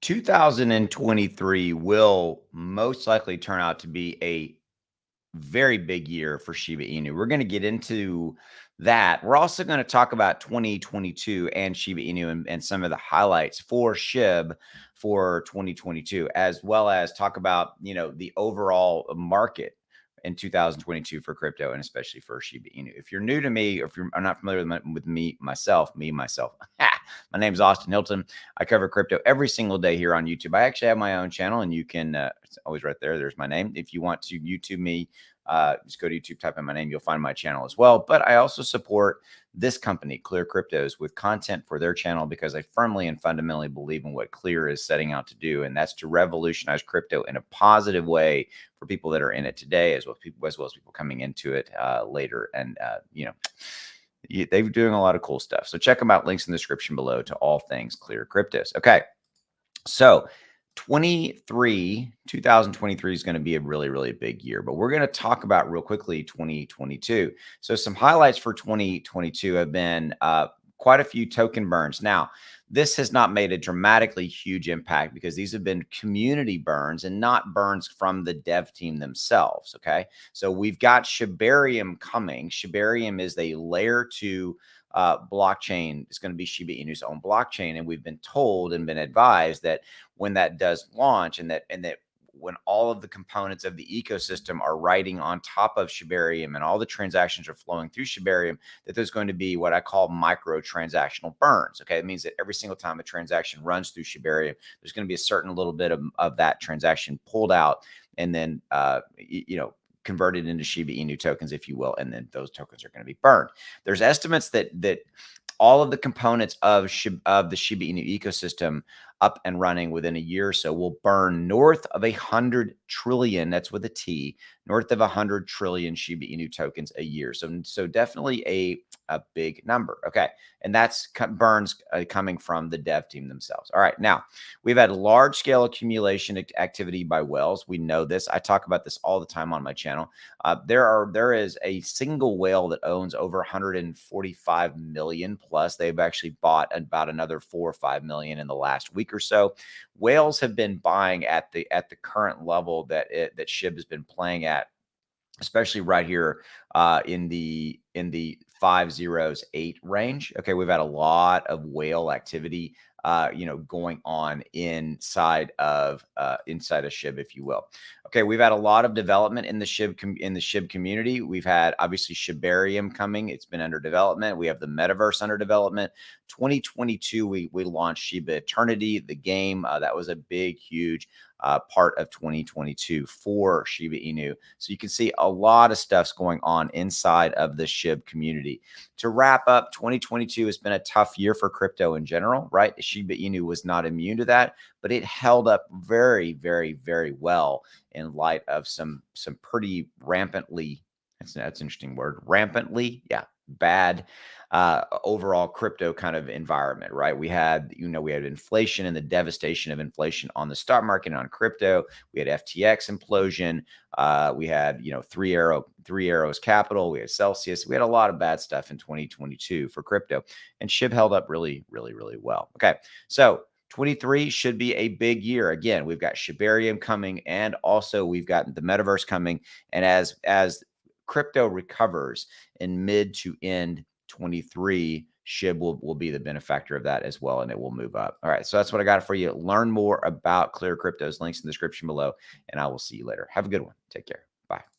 2023 will most likely turn out to be a very big year for Shiba Inu. We're going to get into that. We're also going to talk about 2022 and Shiba Inu and some of the highlights for SHIB for 2022, as well as talk about, the overall market in 2022 for crypto and especially for Shiba Inu. If you're new to me, or if you're not familiar with myself, my name is Austin Hilton. I cover crypto every single day here on YouTube. I actually have my own channel, and you can, it's always right there. There's my name. If you want to YouTube me, just go to YouTube, type in my name, you'll find my channel as well. But I also support this company, ClearCryptos, with content for their channel because I firmly and fundamentally believe in what Clear is setting out to do, and that's to revolutionize crypto in a positive way for people that are in it today, as well as people coming into it later. And they're doing a lot of cool stuff. So check them out. Links in the description below to all things ClearCryptos. Okay, so 2023 is going to be a really, really big year, but we're going to talk about real quickly 2022. So some highlights for 2022 have been quite a few token burns. Now, this has not made a dramatically huge impact because these have been community burns and not burns from the dev team themselves. Okay, so we've got Shibarium coming. Shibarium is a layer 2 blockchain. It's going to be Shiba Inu's own blockchain, and we've been told and been advised that when that does launch, and that when all of the components of the ecosystem are riding on top of Shibarium and all the transactions are flowing through Shibarium, that there's going to be what I call micro transactional burns. Okay, it means that every single time a transaction runs through Shibarium, there's going to be a certain little bit of that transaction pulled out and then converted into Shiba Inu tokens, if you will, and then those tokens are going to be burned. There's estimates that all of the components of the Shiba Inu ecosystem up and running within a year or so will burn north of 100 trillion. That's with a T, north of 100 trillion Shiba Inu tokens a year. So definitely a big number. Okay, and that's burns coming from the dev team themselves. All right, now we've had large scale accumulation activity by whales. We know this. I talk about this all the time on my channel. There is a single whale that owns over 145 million plus. They've actually bought about another 4 or 5 million in the last week or so. Whales have been buying at the current level that SHIB has been playing at, especially right here in the 508 range. Okay, we've had a lot of whale activity going on inside of SHIB, if you will. Okay, we've had a lot of development in the SHIB community. We've had obviously Shibarium coming. It's been under development. We have the metaverse under development. 2022, we launched Shiba Eternity, the game. That was a big, huge part of 2022 for Shiba Inu. So you can see a lot of stuff's going on inside of the SHIB community. To wrap up, 2022 has been a tough year for crypto in general, right? Shiba Inu was not immune to that, but it held up very, very, very well in light of some pretty rampantly, that's an interesting word, rampantly, yeah, bad overall crypto kind of environment, right? We had inflation and the devastation of inflation on the stock market and on crypto. We had FTX implosion. We had, Three Arrows Capital. We had Celsius. We had a lot of bad stuff in 2022 for crypto, and SHIB held up really, really, really well. Okay, so 23 should be a big year. Again, we've got Shibarium coming, and also we've got the metaverse coming. And as crypto recovers in mid to end 23, SHIB will be the benefactor of that as well, and it will move up. All right, so that's what I got for you. Learn more about ClearCryptos. Links in the description below, and I will see you later. Have a good one. Take care. Bye.